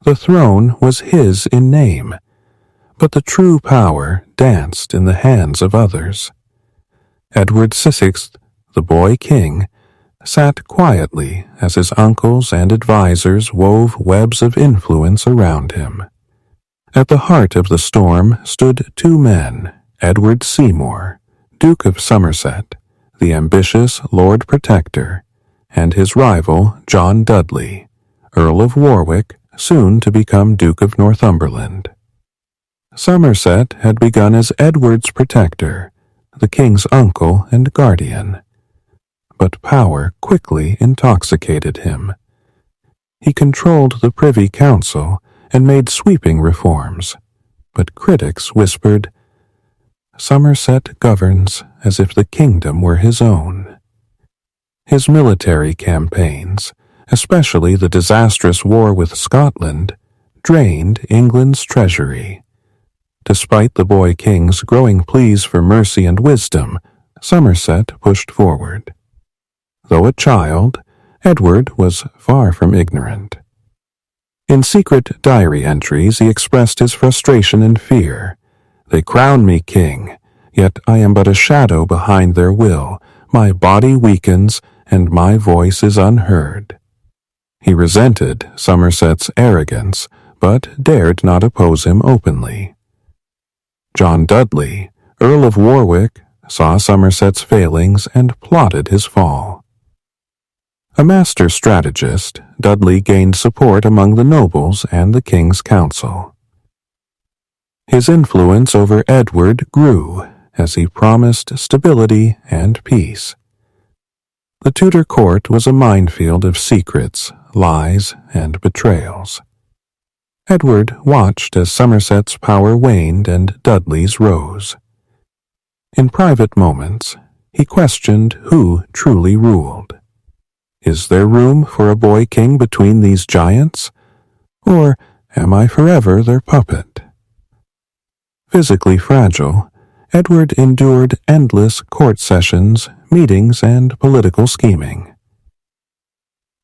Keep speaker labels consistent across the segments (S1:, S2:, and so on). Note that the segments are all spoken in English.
S1: The throne was his in name, but the true power danced in the hands of others. Edward VI, the boy king, sat quietly as his uncles and advisers wove webs of influence around him. At the heart of the storm stood two men, Edward Seymour, Duke of Somerset, the ambitious Lord Protector, and his rival John Dudley, Earl of Warwick, soon to become Duke of Northumberland. Somerset had begun as Edward's protector, the king's uncle and guardian, but power quickly intoxicated him. He controlled the Privy Council and made sweeping reforms, but critics whispered, "Somerset governs as if the kingdom were his own." His military campaigns, especially the disastrous war with Scotland, drained England's treasury. Despite the boy king's growing pleas for mercy and wisdom, Somerset pushed forward. Though a child, Edward was far from ignorant. In secret diary entries he expressed his frustration and fear. "They crown me king, yet I am but a shadow behind their will. My body weakens, and my voice is unheard." He resented Somerset's arrogance, but dared not oppose him openly. John Dudley, Earl of Warwick, saw Somerset's failings and plotted his fall. A master strategist, Dudley gained support among the nobles and the king's council. His influence over Edward grew as he promised stability and peace. The Tudor court was a minefield of secrets, lies, and betrayals. Edward watched as Somerset's power waned and Dudley's rose. In private moments, he questioned who truly ruled. Is there room for a boy king between these giants? Or am I forever their puppet? Physically fragile, Edward endured endless court sessions, meetings, and political scheming.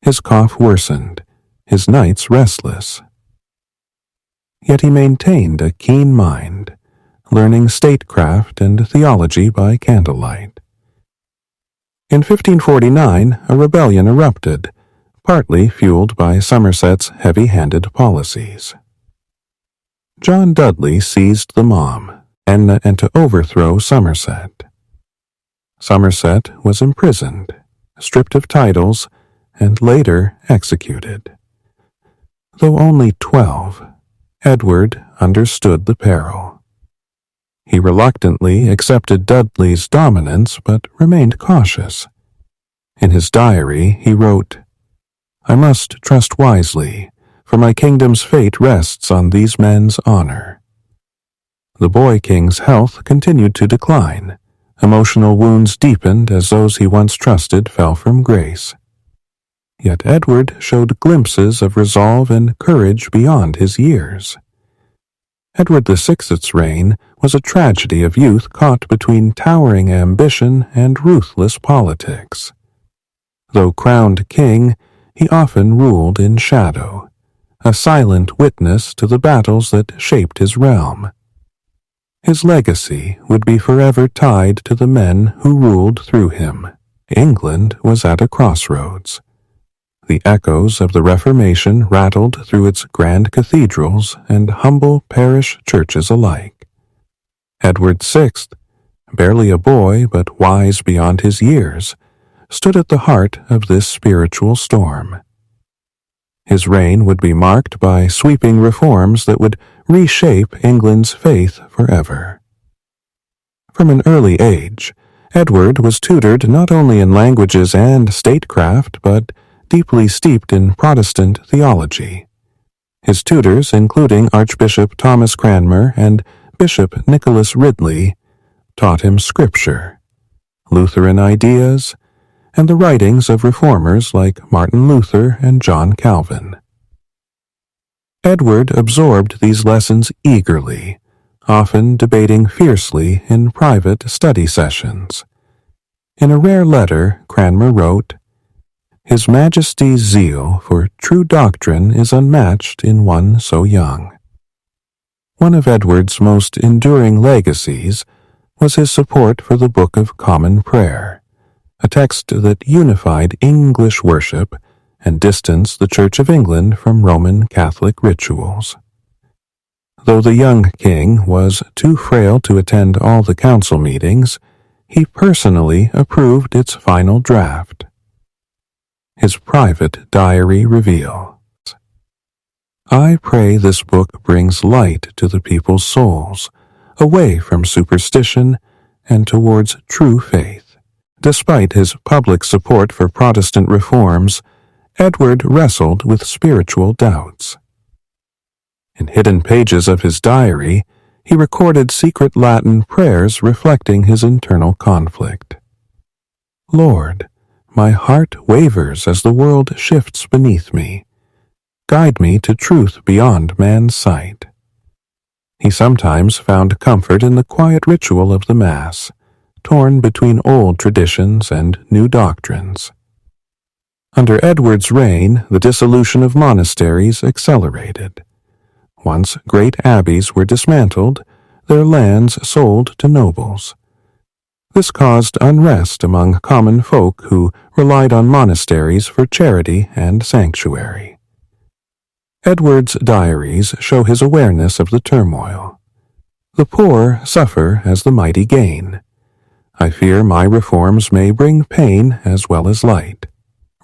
S1: His cough worsened, his nights restless. Yet he maintained a keen mind, learning statecraft and theology by candlelight. In 1549, a rebellion erupted, partly fueled by Somerset's heavy-handed policies. John Dudley seized the mob and to overthrow Somerset. Somerset was imprisoned, stripped of titles, and later executed. Though only 12, Edward understood the peril. He reluctantly accepted Dudley's dominance but remained cautious. In his diary he wrote, "I must trust wisely, for my kingdom's fate rests on these men's honor." The boy king's health continued to decline. Emotional wounds deepened as those he once trusted fell from grace. Yet Edward showed glimpses of resolve and courage beyond his years. Edward VI's reign was a tragedy of youth caught between towering ambition and ruthless politics. Though crowned king, he often ruled in shadow, a silent witness to the battles that shaped his realm. His legacy would be forever tied to the men who ruled through him. England was at a crossroads. The echoes of the Reformation rattled through its grand cathedrals and humble parish churches alike. Edward VI, barely a boy but wise beyond his years, stood at the heart of this spiritual storm. His reign would be marked by sweeping reforms that would reshape England's faith forever. From an early age, Edward was tutored not only in languages and statecraft, but deeply steeped in Protestant theology. His tutors, including Archbishop Thomas Cranmer and Bishop Nicholas Ridley, taught him Scripture, Lutheran ideas, and the writings of reformers like Martin Luther and John Calvin. Edward absorbed these lessons eagerly, often debating fiercely in private study sessions. In a rare letter, Cranmer wrote, His Majesty's zeal for true doctrine is unmatched in one so young. One of Edward's most enduring legacies was his support for the Book of Common Prayer, a text that unified English worship and distanced the Church of England from Roman Catholic rituals. Though the young king was too frail to attend all the council meetings, he personally approved its final draft. His private diary reveals, "I pray this book brings light to the people's souls, away from superstition and towards true faith." Despite his public support for Protestant reforms, Edward wrestled with spiritual doubts. In hidden pages of his diary, he recorded secret Latin prayers reflecting his internal conflict. "Lord, my heart wavers as the world shifts beneath me. Guide me to truth beyond man's sight." He sometimes found comfort in the quiet ritual of the Mass, torn between old traditions and new doctrines. Under Edward's reign, the dissolution of monasteries accelerated. Once great abbeys were dismantled, their lands sold to nobles. This caused unrest among common folk who relied on monasteries for charity and sanctuary. Edward's diaries show his awareness of the turmoil. "The poor suffer as the mighty gain. I fear my reforms may bring pain as well as light."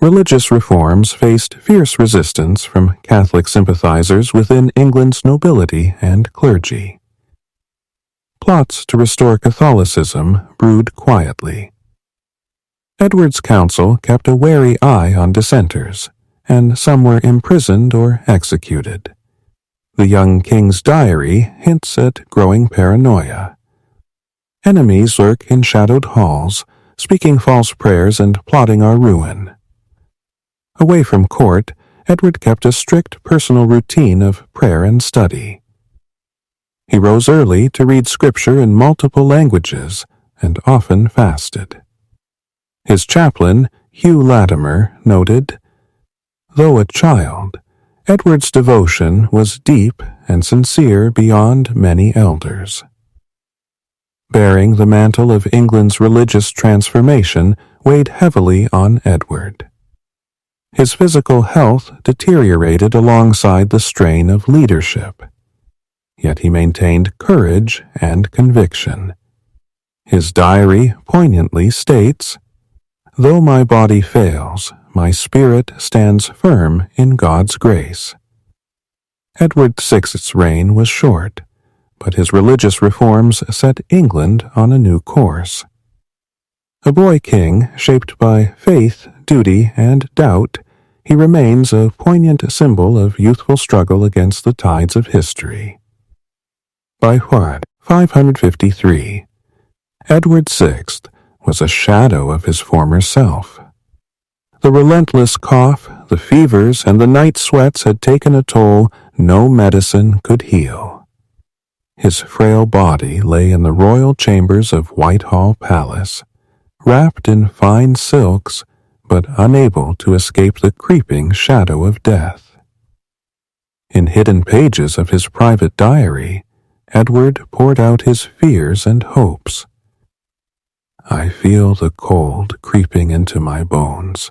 S1: Religious reforms faced fierce resistance from Catholic sympathizers within England's nobility and clergy. Plots to restore Catholicism brewed quietly. Edward's council kept a wary eye on dissenters, and some were imprisoned or executed. The young king's diary hints at growing paranoia. Enemies lurk in shadowed halls, speaking false prayers and plotting our ruin. Away from court, Edward kept a strict personal routine of prayer and study. He rose early to read scripture in multiple languages and often fasted. His chaplain, Hugh Latimer, noted, "Though a child, Edward's devotion was deep and sincere beyond many elders." Bearing the mantle of England's religious transformation weighed heavily on Edward. His physical health deteriorated alongside the strain of leadership. Yet he maintained courage and conviction. His diary poignantly states, "Though my body fails, my spirit stands firm in God's grace." Edward VI's reign was short, but his religious reforms set England on a new course. A boy king shaped by faith, duty, and doubt, he remains a poignant symbol of youthful struggle against the tides of history. By what? 553. Edward VI was a shadow of his former self. The relentless cough, the fevers, and the night sweats had taken a toll no medicine could heal. His frail body lay in the royal chambers of Whitehall Palace, wrapped in fine silks, but unable to escape the creeping shadow of death. In hidden pages of his private diary, Edward poured out his fears and hopes. "I feel the cold creeping into my bones,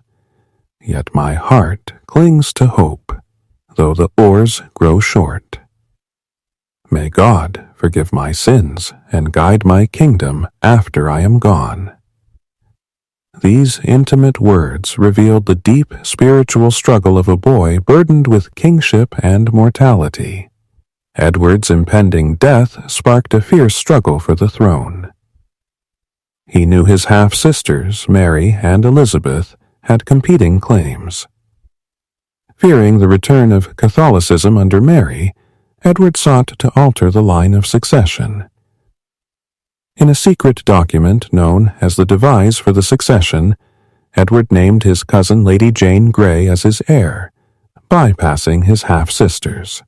S1: yet my heart clings to hope, though the oars grow short. May God forgive my sins and guide my kingdom after I am gone." These intimate words revealed the deep spiritual struggle of a boy burdened with kingship and mortality. Edward's impending death sparked a fierce struggle for the throne. He knew his half-sisters, Mary and Elizabeth, had competing claims. Fearing the return of Catholicism under Mary, Edward sought to alter the line of succession. In a secret document known as the Devise for the Succession, Edward named his cousin Lady Jane Grey as his heir, bypassing his half-sisters.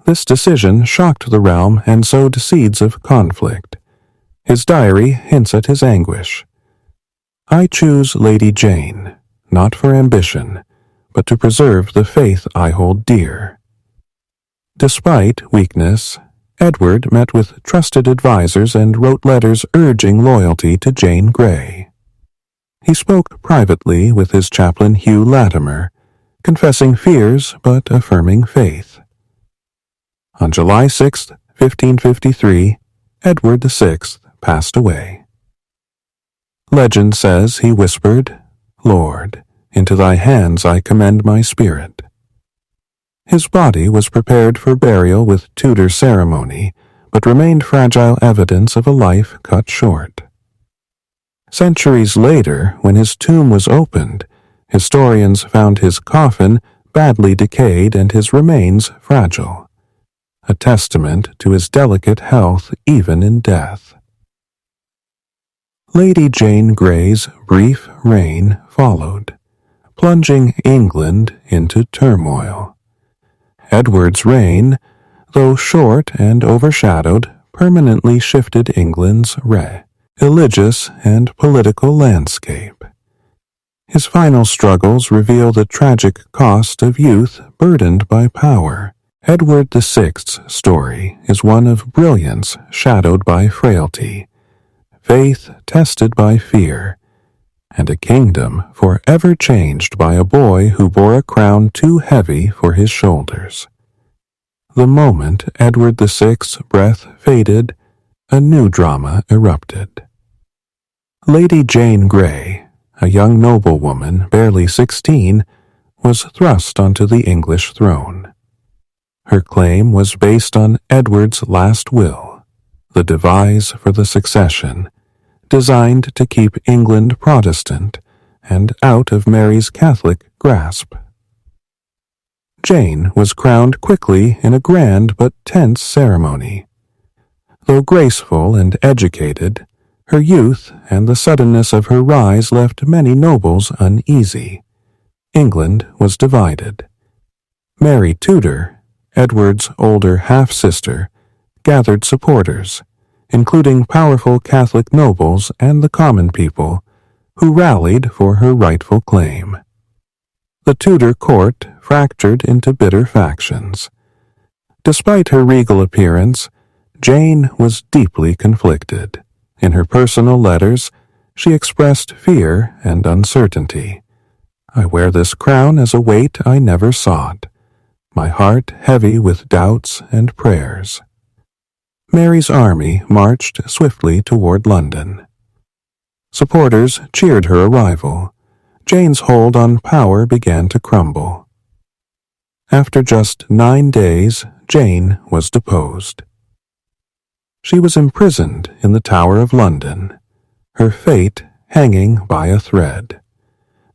S1: This decision shocked the realm and sowed seeds of conflict. His diary hints at his anguish. "I choose Lady Jane, not for ambition, but to preserve the faith I hold dear. Despite weakness, Edward met with trusted advisers and wrote letters urging loyalty to Jane Grey. He spoke privately with his chaplain Hugh Latimer, confessing fears but affirming faith. On July 6, 1553, Edward VI passed away. Legend says he whispered, "Lord, into thy hands I commend my spirit." His body was prepared for burial with Tudor ceremony, but remained fragile evidence of a life cut short. Centuries later, when his tomb was opened, historians found his coffin badly decayed and his remains fragile, a testament to his delicate health even in death. Lady Jane Grey's brief reign followed, plunging England into turmoil. Edward's reign, though short and overshadowed, permanently shifted England's religious and political landscape. His final struggles reveal the tragic cost of youth burdened by power. Edward VI's story is one of brilliance shadowed by frailty, faith tested by fear, and a kingdom forever changed by a boy who bore a crown too heavy for his shoulders. The moment Edward VI's breath faded, a new drama erupted. Lady Jane Grey, a young noblewoman barely 16, was thrust onto the English throne. Her claim was based on Edward's last will, the devise for the succession, designed to keep England Protestant and out of Mary's Catholic grasp. Jane was crowned quickly in a grand but tense ceremony. Though graceful and educated, her youth and the suddenness of her rise left many nobles uneasy. England was divided. Mary Tudor, Edward's older half-sister, gathered supporters, including powerful Catholic nobles and the common people, who rallied for her rightful claim. The Tudor court fractured into bitter factions. Despite her regal appearance, Jane was deeply conflicted. In her personal letters, she expressed fear and uncertainty. "I wear this crown as a weight I never sought, my heart heavy with doubts and prayers." Mary's army marched swiftly toward London. Supporters cheered her arrival. Jane's hold on power began to crumble. After just 9 days, Jane was deposed. She was imprisoned in the Tower of London, her fate hanging by a thread.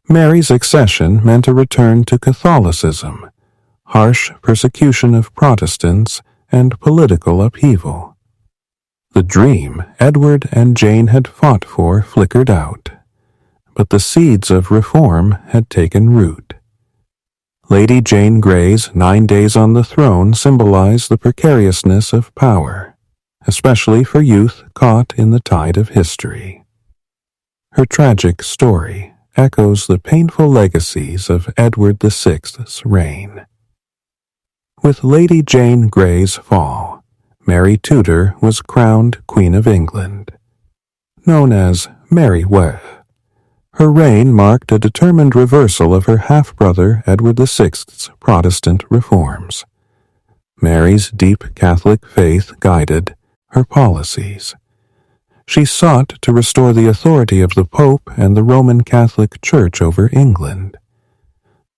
S1: Mary's accession meant a return to Catholicism, harsh persecution of Protestants, and political upheaval. The dream Edward and Jane had fought for flickered out, but the seeds of reform had taken root. Lady Jane Grey's 9 days on the throne symbolized the precariousness of power, especially for youth caught in the tide of history. Her tragic story echoes the painful legacies of Edward VI's reign. With Lady Jane Grey's fall, Mary Tudor was crowned Queen of England. Known as Mary Were, her reign marked a determined reversal of her half-brother Edward VI's Protestant reforms. Mary's deep Catholic faith guided her policies. She sought to restore the authority of the Pope and the Roman Catholic Church over England.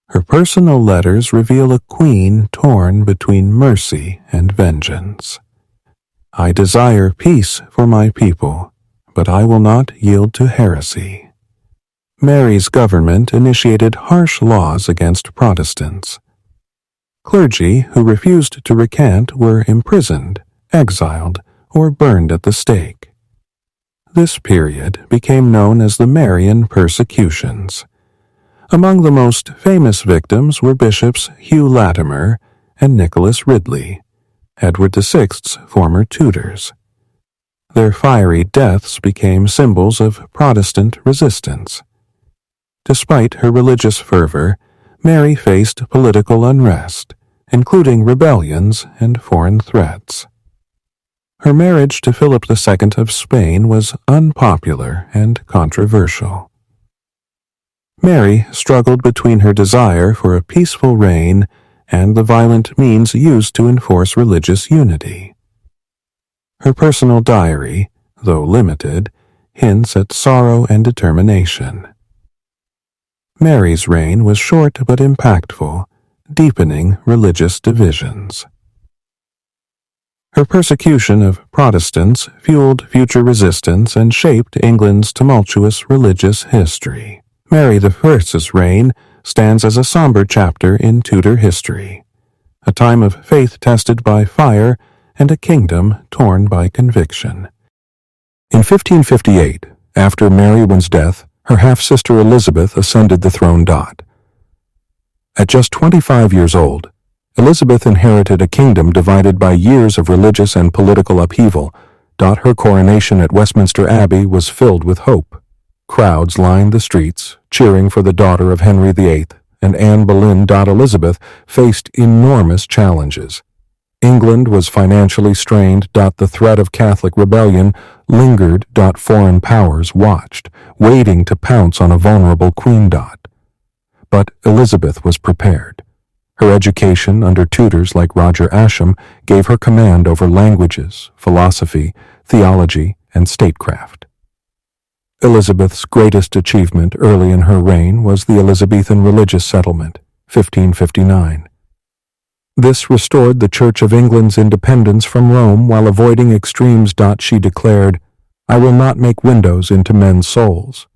S1: Her personal letters reveal a queen torn between mercy and vengeance. "I desire peace for my people, but I will not yield to heresy." Mary's government initiated harsh laws against Protestants. Clergy who refused to recant were imprisoned, exiled, or burned at the stake. This period became known as the Marian persecutions. Among the most famous victims were Bishops Hugh Latimer and Nicholas Ridley, Edward VI's former tutors. Their fiery deaths became symbols of Protestant resistance. Despite her religious fervor, Mary faced political unrest, including rebellions and foreign threats. Her marriage to Philip II of Spain was unpopular and controversial. Mary struggled between her desire for a peaceful reign and the violent means used to enforce religious unity. Her personal diary, though limited, hints at sorrow and determination. Mary's reign was short but impactful, deepening religious divisions. Her persecution of Protestants fueled future resistance and shaped England's tumultuous religious history. Mary I's reign stands as a somber chapter in Tudor history, a time of faith tested by fire and a kingdom torn by conviction. In 1558, after Mary's death, her half-sister Elizabeth ascended the throne. At just 25 years old, Elizabeth inherited a kingdom divided by years of religious and political upheaval. Her coronation at Westminster Abbey was filled with hope. Crowds lined the streets, cheering for the daughter of Henry VIII, and Anne Boleyn. Elizabeth faced enormous challenges. England was financially strained. The threat of Catholic rebellion lingered. Foreign powers watched, waiting to pounce on a vulnerable queen. But Elizabeth was prepared. Her education under tutors like Roger Ascham gave her command over languages, philosophy, theology, and statecraft. Elizabeth's greatest achievement early in her reign was the Elizabethan religious settlement, 1559. This restored the Church of England's independence from Rome while avoiding extremes. She declared, "I will not make windows into men's souls,"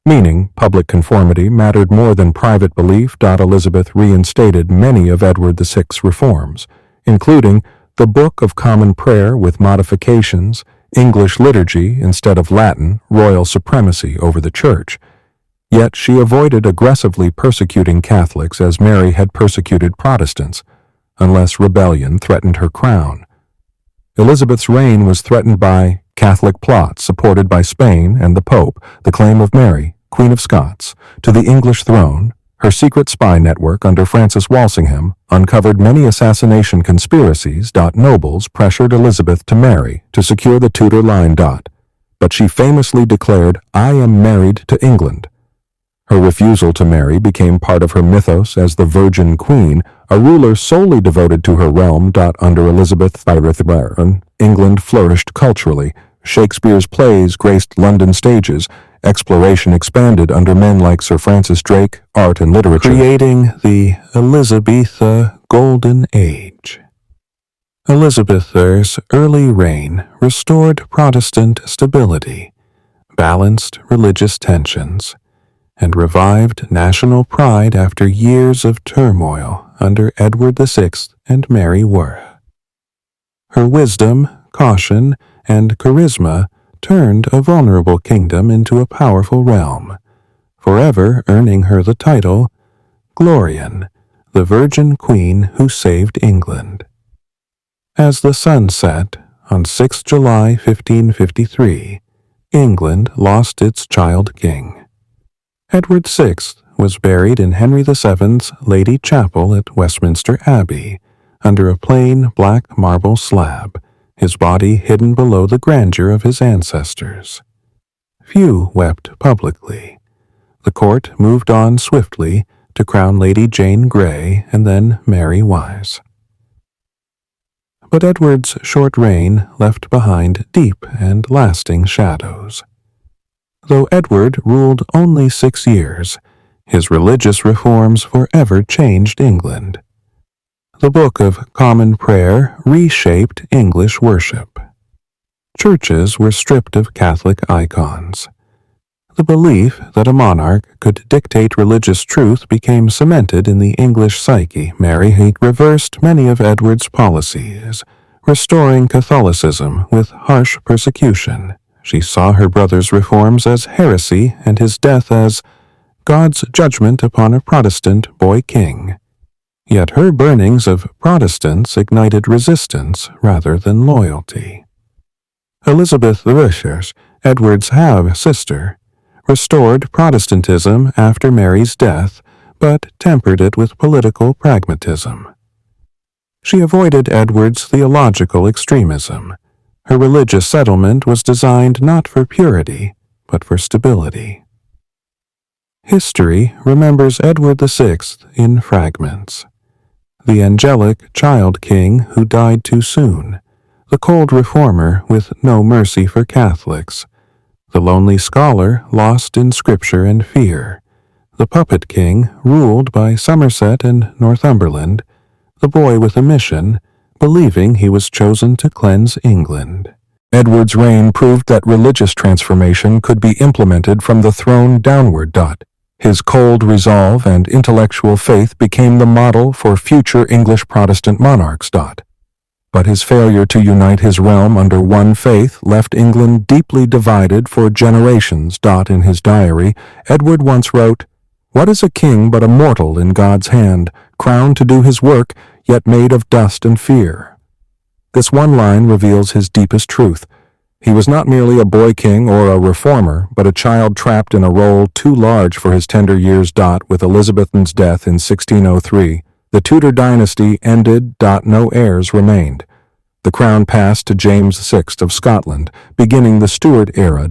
S1: meaning public conformity mattered more than private belief. Elizabeth reinstated many of Edward VI's reforms, including the Book of Common Prayer with modifications, English liturgy instead of Latin, royal supremacy over the Church. Yet she avoided aggressively persecuting Catholics as Mary had persecuted Protestants, unless rebellion threatened her crown. Elizabeth's reign was threatened by Catholic plots supported by Spain and the Pope, the claim of Mary, Queen of Scots, to the English throne. Her secret spy network under Francis Walsingham uncovered many assassination conspiracies. Nobles pressured Elizabeth to marry to secure the Tudor line. But she famously declared, "I am married to England." Her refusal to marry became part of her mythos as the Virgin Queen, a ruler solely devoted to her realm. Under Elizabeth I, England flourished culturally. Shakespeare's plays graced London stages. Exploration expanded under men like Sir Francis Drake, art and literature, creating the Elizabethan Golden Age. Elizabeth's early reign restored Protestant stability, balanced religious tensions, and revived national pride after years of turmoil under Edward VI and Mary Worth. Her wisdom, caution, and charisma turned a vulnerable kingdom into a powerful realm, forever earning her the title Glorian, the Virgin Queen who saved England. As the sun set on 6 July 1553, England lost its child king. Edward VI was buried in Henry VII's Lady Chapel at Westminster Abbey, under a plain black marble slab, his body hidden below the grandeur of his ancestors. Few wept publicly. The court moved on swiftly to crown Lady Jane Grey and then Mary Wise. But Edward's short reign left behind deep and lasting shadows. Though Edward ruled only 6 years, his religious reforms forever changed England. The Book of Common Prayer reshaped English worship. Churches were stripped of Catholic icons. The belief that a monarch could dictate religious truth became cemented in the English psyche. Mary reversed many of Edward's policies, restoring Catholicism with harsh persecution. She saw her brother's reforms as heresy and his death as God's judgment upon a Protestant boy king. Yet her burnings of Protestants ignited resistance rather than loyalty. Elizabeth I, Edward's half-sister, restored Protestantism after Mary's death, but tempered it with political pragmatism. She avoided Edward's theological extremism. Her religious settlement was designed not for purity, but for stability. History remembers Edward VI in fragments. The angelic child king who died too soon, the cold reformer with no mercy for Catholics, the lonely scholar lost in scripture and fear, the puppet king ruled by Somerset and Northumberland, the boy with a mission, believing he was chosen to cleanse England. Edward's reign proved that religious transformation could be implemented from the throne downward. His cold resolve and intellectual faith became the model for future English Protestant monarchs. But his failure to unite his realm under one faith left England deeply divided for generations. In his diary, Edward once wrote, "What is a king but a mortal in God's hand, crowned to do his work, yet made of dust and fear?" This one line reveals his deepest truth. He was not merely a boy king or a reformer, but a child trapped in a role too large for his tender years. With Elizabeth's death in 1603, the Tudor dynasty ended. No heirs remained. The crown passed to James VI of Scotland, beginning the Stuart era.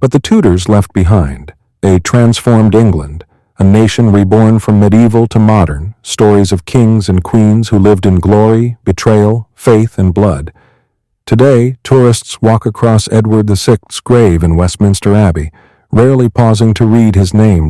S1: But the Tudors left behind a transformed England, a nation reborn from medieval to modern, stories of kings and queens who lived in glory, betrayal, faith, and blood. Today, tourists walk across Edward VI's grave in Westminster Abbey, rarely pausing to read his name.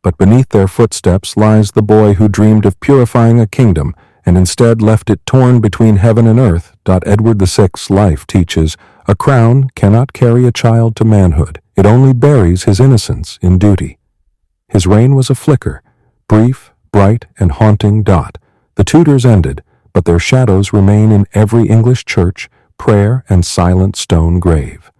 S1: But beneath their footsteps lies the boy who dreamed of purifying a kingdom and instead left it torn between heaven and earth. Edward VI's life teaches, a crown cannot carry a child to manhood. It only buries his innocence in duty. His reign was a flicker, brief, bright, and haunting. The Tudors ended, but their shadows remain in every English church, prayer, and silent stone grave.